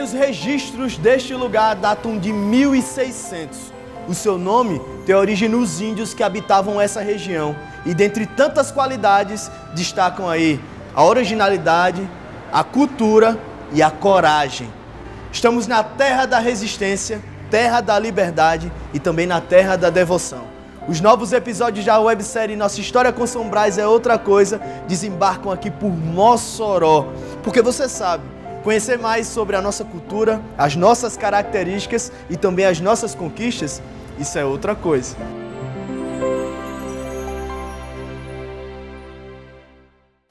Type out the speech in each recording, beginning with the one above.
primeiros registros deste lugar datam de 1600. O seu nome tem origem nos índios que habitavam essa região. E dentre tantas qualidades, destacam aí a originalidade, a cultura e a coragem. Estamos na terra da resistência, terra da liberdade e também na terra da devoção. Os novos episódios da websérie Nossa História com São Brás é Outra Coisa desembarcam aqui por Mossoró. Porque você sabe, conhecer mais sobre a nossa cultura, as nossas características e também as nossas conquistas, isso é outra coisa.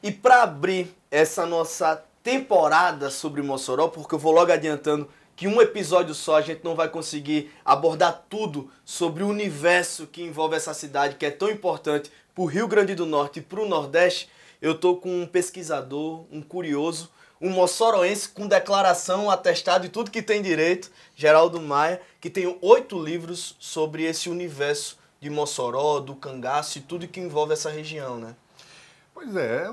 E para abrir essa nossa temporada sobre Mossoró, porque eu vou logo adiantando que um episódio só a gente não vai conseguir abordar tudo sobre o universo que envolve essa cidade, que é tão importante para o Rio Grande do Norte e para o Nordeste, eu estou com um pesquisador, um curioso, um moçoroense com declaração, atestado e tudo que tem direito, Geraldo Maia, que tem 8 livros sobre esse universo de Mossoró, do cangaço e tudo que envolve essa região, né? Pois é,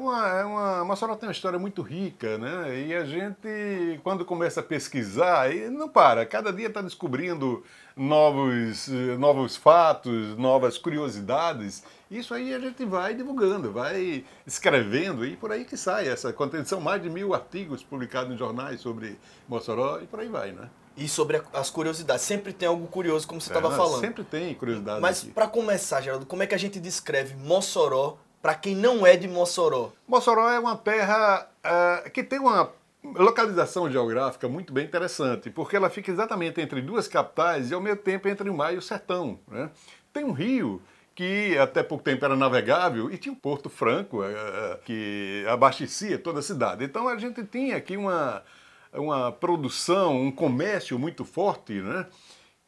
Mossoró tem uma história muito rica, né? E a gente, quando começa a pesquisar, não para. Cada dia está descobrindo novos fatos, novas curiosidades. Isso aí a gente vai divulgando, vai escrevendo e por aí que sai essa contenção. São mais de 1000 artigos publicados em jornais sobre Mossoró e por aí vai, né? E sobre as curiosidades. Sempre tem algo curioso, como você estava falando. Sempre tem curiosidade. Mas para começar, Geraldo, como é que a gente descreve Mossoró para quem não é de Mossoró? Mossoró é uma terra que tem uma localização geográfica muito bem interessante, porque ela fica exatamente entre duas capitais e ao mesmo tempo entre o mar e o sertão, né? Tem um rio que até pouco tempo era navegável e tinha um Porto Franco que abastecia toda a cidade. Então a gente tinha aqui uma produção, um comércio muito forte, né?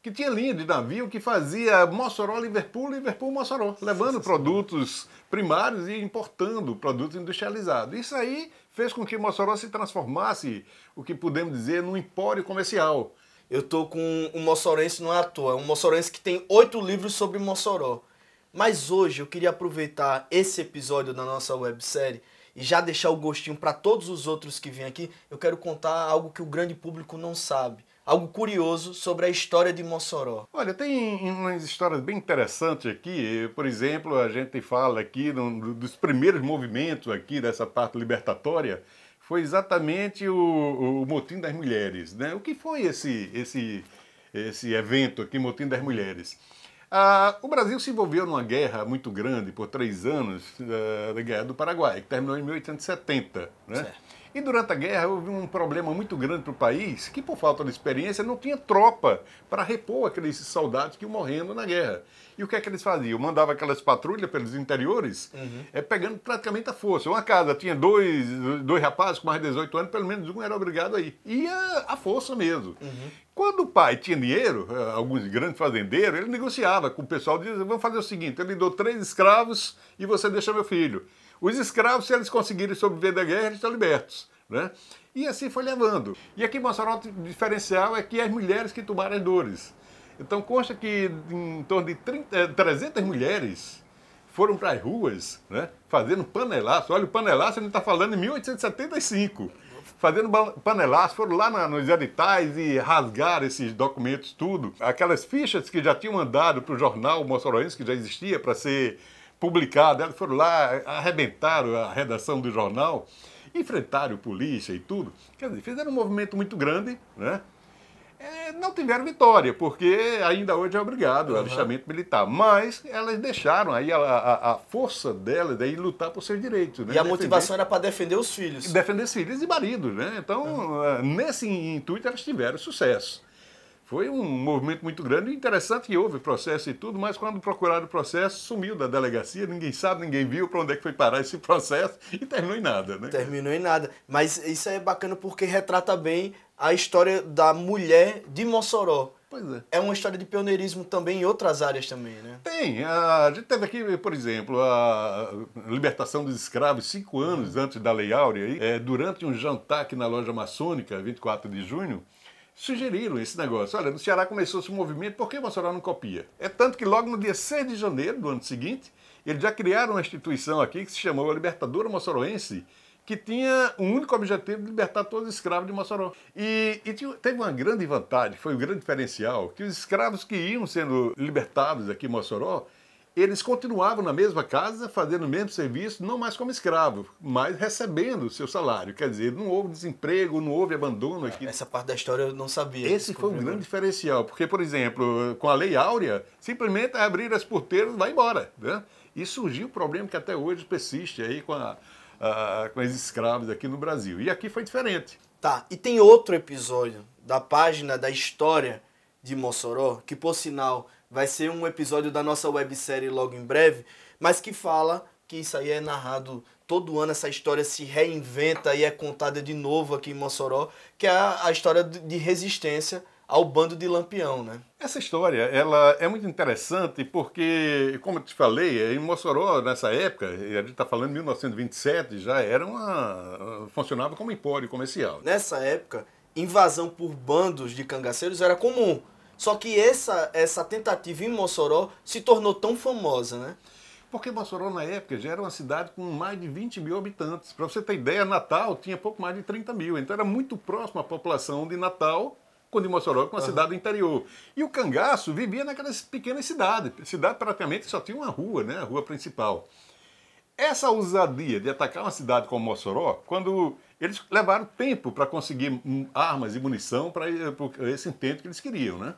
Que tinha linha de navio que fazia Mossoró-Liverpool, Liverpool-Mossoró, levando produtos primários e importando produtos industrializados. Isso aí fez com que Mossoró se transformasse, o que podemos dizer, num empório comercial. Eu tô com um moçorense, não é à toa, um moçorense que tem 8 livros sobre Mossoró. Mas hoje eu queria aproveitar esse episódio da nossa websérie e já deixar o gostinho para todos os outros que vêm aqui. Eu quero contar algo que o grande público não sabe. Algo curioso sobre a história de Mossoró. Olha, tem umas histórias bem interessantes aqui. Por exemplo, a gente fala aqui dos primeiros movimentos aqui dessa parte libertatória. Foi exatamente o Motim das Mulheres, né? O que foi esse evento aqui, Motim das Mulheres? O Brasil se envolveu numa guerra muito grande por 3 anos, da Guerra do Paraguai, que terminou em 1870, né? Certo. E durante a guerra houve um problema muito grande para o país, que por falta de experiência não tinha tropa para repor aqueles soldados que iam morrendo na guerra. E o que é que eles faziam? Mandavam aquelas patrulhas pelos interiores, pegando praticamente a força. Uma casa tinha dois rapazes com mais de 18 anos, pelo menos um era obrigado a ir. Ia à força mesmo. Quando o pai tinha dinheiro, alguns grandes fazendeiros, ele negociava com o pessoal, dizia, vamos fazer o seguinte, eu lhe dou 3 escravos e você deixa meu filho. Os escravos, se eles conseguirem sobreviver da guerra, eles estão libertos, né? E assim foi levando. E aqui em Mossoró, o diferencial é que as mulheres que tomaram as dores. Então consta que em torno de 300 mulheres foram para as ruas, né, fazendo panelaço. Olha, o panelaço a gente está falando em 1875. Fazendo panelaço, foram lá nos editais e rasgaram esses documentos tudo. Aquelas fichas que já tinham mandado para o jornal moçoroense, que já existia para ser publicado, elas foram lá, arrebentaram a redação do jornal, enfrentaram polícia e tudo. Quer dizer, fizeram um movimento muito grande, né? Não tiveram vitória, porque ainda hoje é obrigado o alistamento militar. Mas elas deixaram aí a força delas aí lutar por seus direitos, né? E a motivação era para defender os filhos. Defender os filhos e maridos, né? Então, nesse intuito, elas tiveram sucesso. Foi um movimento muito grande e interessante que houve processo e tudo, mas quando procuraram o processo, sumiu da delegacia, ninguém sabe, ninguém viu para onde é que foi parar esse processo e terminou em nada, né? Terminou em nada. Mas isso é bacana porque retrata bem a história da mulher de Mossoró. Pois é. É uma história de pioneirismo também em outras áreas também, né? Tem. A gente teve aqui, por exemplo, a libertação dos escravos 5 anos antes da Lei Áurea. Durante um jantar aqui na loja maçônica, 24 de junho, sugeriram esse negócio. Olha, no Ceará começou esse movimento, por que Mossoró não copia? É tanto que logo no dia 6 de janeiro do ano seguinte, eles já criaram uma instituição aqui que se chamou a Libertadora Moçoroense, que tinha um único objetivo de libertar todos os escravos de Mossoró. Teve uma grande vantagem, foi um grande diferencial, que os escravos que iam sendo libertados aqui em Mossoró, eles continuavam na mesma casa, fazendo o mesmo serviço, não mais como escravo, mas recebendo o seu salário. Quer dizer, não houve desemprego, não houve abandono aqui. Essa parte da história eu não sabia. Esse foi um grande diferencial, porque, por exemplo, com a Lei Áurea, simplesmente abrir as porteiras e vai embora, né? E surgiu o problema que até hoje persiste aí com os escravos aqui no Brasil. E aqui foi diferente. Tá, e tem outro episódio da página da história de Mossoró, que por sinal vai ser um episódio da nossa websérie logo em breve, mas que fala que isso aí é narrado todo ano, essa história se reinventa e é contada de novo aqui em Mossoró, que é a história de resistência ao bando de Lampião, né? Essa história, ela é muito interessante porque, como eu te falei, em Mossoró, nessa época, a gente está falando de 1927, já funcionava como empório comercial. Nessa época, invasão por bandos de cangaceiros era comum. Só que essa tentativa em Mossoró se tornou tão famosa, né? Porque Mossoró, na época, já era uma cidade com mais de 20 mil habitantes. Para você ter ideia, Natal tinha pouco mais de 30 mil. Então era muito próximo à população de Natal, quando Mossoró com a cidade do interior. E o cangaço vivia naquelas pequenas cidades. Cidade praticamente só tinha uma rua, né? A rua principal. Essa ousadia de atacar uma cidade como Mossoró, quando eles levaram tempo para conseguir armas e munição para esse intento que eles queriam, né?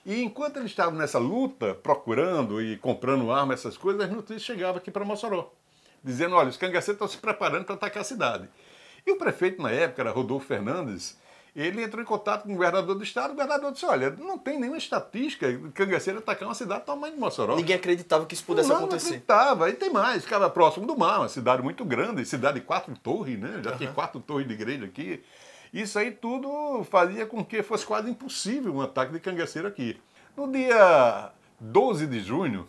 E enquanto eles estavam nessa luta, procurando e comprando armas, essas coisas, as notícias chegavam aqui para Mossoró, dizendo, olha, os cangaceiros estão se preparando para atacar a cidade. E o prefeito na época, era Rodolfo Fernandes, ele entrou em contato com o governador do estado, o governador disse, olha, não tem nenhuma estatística de cangaceiro atacar uma cidade do tamanho de Mossoró. Ninguém acreditava que isso pudesse acontecer. Não acreditava, e tem mais, ficava próximo do mar, uma cidade muito grande, cidade de 4 torres, né? Já tinha 4 torres de igreja aqui. Isso aí tudo fazia com que fosse quase impossível um ataque de cangaceiro aqui. No dia 12 de junho,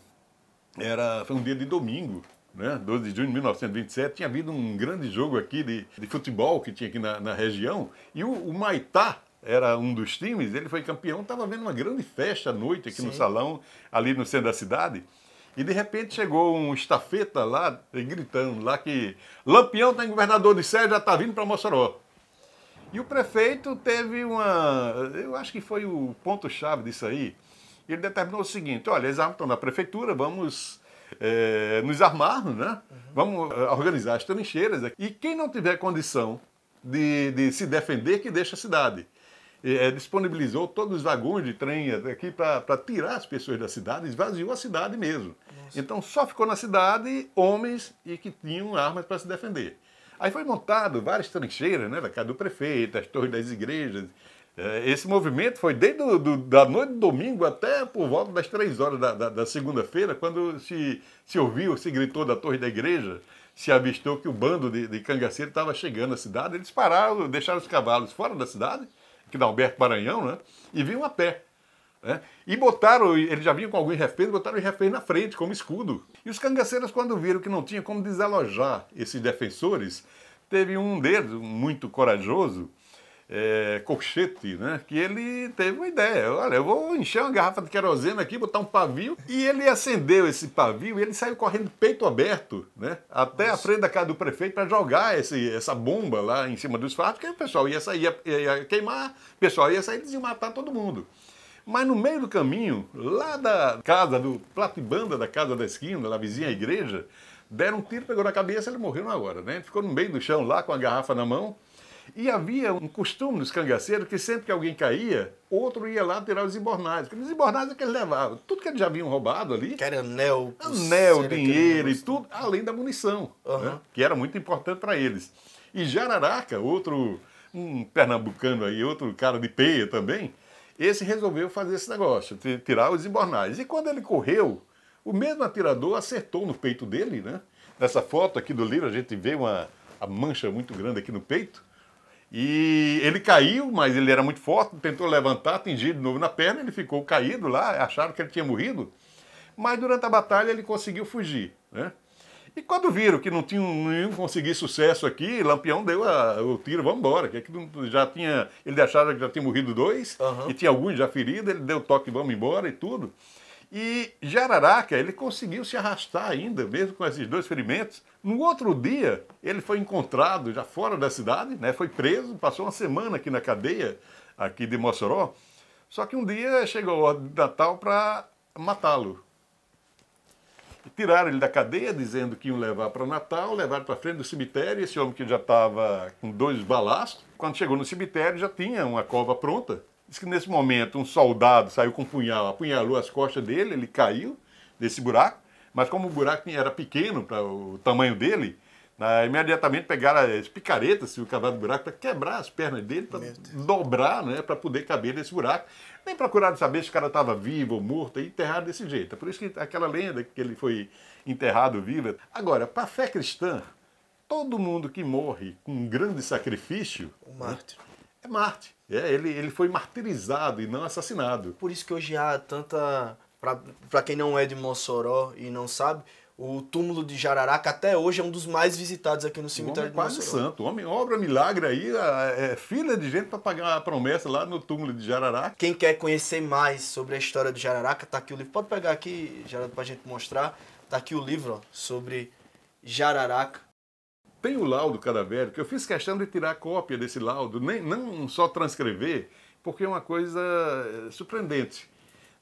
foi um dia de domingo, né? 12 de junho de 1927, tinha havido um grande jogo aqui de futebol que tinha aqui na região, e o Maitá era um dos times, ele foi campeão, estava vendo uma grande festa à noite aqui no salão, ali no centro da cidade, e de repente chegou um estafeta lá, gritando lá que Lampião tem governador de Sé, já está vindo para Mossoró. E o prefeito teve eu acho que foi o ponto-chave disso aí, ele determinou o seguinte, olha, eles estão na prefeitura, vamos nos armarmos, né? Vamos organizar as trincheiras aqui. E quem não tiver condição de se defender, que deixa a cidade. Disponibilizou todos os vagões de trem aqui para tirar as pessoas da cidade, esvaziou a cidade mesmo. Nossa. Então só ficou na cidade homens e que tinham armas para se defender. Aí foi montado várias trincheiras, né? Da casa do prefeito, as torres das igrejas. Esse movimento foi desde da noite de domingo até por volta das 3 horas da segunda-feira, quando se ouviu, se gritou da torre da igreja, se avistou que o bando de cangaceiros estava chegando à cidade. Eles pararam, deixaram os cavalos fora da cidade, aqui da Alberto Maranhão, né? E vinham a pé. Né? E eles já vinham com alguns reféns, botaram os reféns na frente, como escudo. E os cangaceiros, quando viram que não tinha como desalojar esses defensores, teve um deles, muito corajoso, Colchete, né? Que ele teve uma ideia, olha, eu vou encher uma garrafa de querosene aqui, botar um pavio, e ele acendeu esse pavio e ele saiu correndo peito aberto, né? Até a frente da casa do prefeito para jogar essa bomba lá em cima dos fatos, que o pessoal ia sair, ia queimar, o pessoal ia sair e eles iam matar todo mundo. Mas no meio do caminho, lá da casa do platibanda, da casa da esquina, lá vizinha à igreja, deram um tiro, pegou na cabeça e ele morreu na hora, né? Ele ficou no meio do chão lá com a garrafa na mão. E havia um costume dos cangaceiros que sempre que alguém caía, outro ia lá tirar os embornais. Porque os embornais é que eles levavam. Tudo que eles já haviam roubado ali. Que era anel, dinheiro e tudo, além da munição, né? Que era muito importante para eles. E Jararaca, um pernambucano aí, outro cara de peia também, esse resolveu fazer esse negócio, tirar os embornais. E quando ele correu, o mesmo atirador acertou no peito dele, né? Nessa foto aqui do livro a gente vê a mancha muito grande aqui no peito. E ele caiu, mas ele era muito forte, tentou levantar, atingiu de novo na perna, ele ficou caído lá, acharam que ele tinha morrido. Mas durante a batalha ele conseguiu fugir, né? E quando viram que não iam conseguir sucesso aqui, Lampião deu o tiro, vamos embora. Que ele achava que já tinha morrido 2, e tinha alguns já feridos, ele deu o toque, vamos embora e tudo. E Jararaca, ele conseguiu se arrastar ainda, mesmo com esses 2 ferimentos. No outro dia, ele foi encontrado já fora da cidade, né? Foi preso, passou uma semana aqui na cadeia, aqui de Mossoró. Só que um dia chegou a ordem de Natal para matá-lo. Tiraram ele da cadeia, dizendo que iam levar para Natal, levaram para frente do cemitério. Esse homem que já estava com 2 balaços, quando chegou no cemitério já tinha uma cova pronta. Diz que nesse momento um soldado saiu com um punhal, apunhalou as costas dele, ele caiu desse buraco, mas como o buraco era pequeno para o tamanho dele, imediatamente pegaram as picaretas, o cavalo do buraco, para quebrar as pernas dele, para dobrar, né, para poder caber nesse buraco. Nem procuraram saber se o cara estava vivo ou morto, e enterrado desse jeito. É por isso que aquela lenda que ele foi enterrado vivo. Agora, para a fé cristã, todo mundo que morre com um grande sacrifício O mártir. é mártir. Ele foi martirizado e não assassinado. Por isso que hoje há tanta... Para quem não é de Mossoró e não sabe, o túmulo de Jararaca até hoje é um dos mais visitados aqui no cemitério de Mossoró. Quase santo. O homem obra milagre aí, fila de gente para pagar a promessa lá no túmulo de Jararaca. Quem quer conhecer mais sobre a história de Jararaca, tá aqui o livro. Pode pegar aqui, Geraldo, para a gente mostrar. Tá aqui o livro, ó, sobre Jararaca. Tem o laudo cadavérico, eu fiz questão de tirar cópia desse laudo, não só transcrever, porque é uma coisa surpreendente.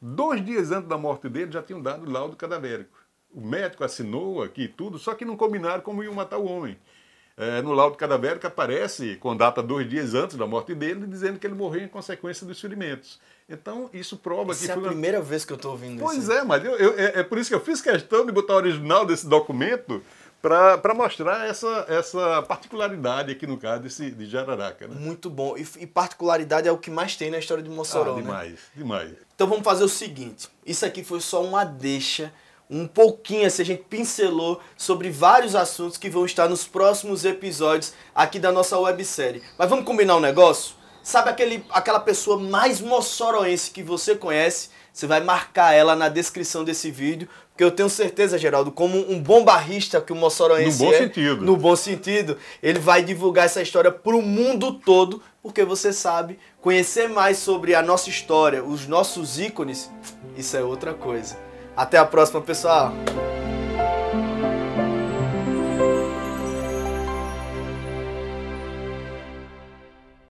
2 dias antes da morte dele já tinham dado o laudo cadavérico. O médico assinou aqui tudo, só que não combinaram como iam matar o homem. No laudo cadavérico aparece, com data 2 dias antes da morte dele, dizendo que ele morreu em consequência dos ferimentos. Então isso prova que... Essa é a primeira vez que eu estou ouvindo isso. Pois é, mas é por isso que eu fiz questão de botar o original desse documento, para mostrar essa particularidade aqui no caso de Jararaca. Né? Muito bom. E particularidade é o que mais tem na história de Mossoró, demais, né? Demais. Então vamos fazer o seguinte. Isso aqui foi só uma deixa, um pouquinho, assim, a gente pincelou sobre vários assuntos que vão estar nos próximos episódios aqui da nossa websérie. Mas vamos combinar um negócio? Sabe aquela pessoa mais mossoroense que você conhece? Você vai marcar ela na descrição desse vídeo, porque eu tenho certeza, Geraldo, como um bom barrista que o mossoroense no bom sentido, ele vai divulgar essa história para o mundo todo, porque você sabe, conhecer mais sobre a nossa história, os nossos ícones, isso é outra coisa. Até a próxima, pessoal!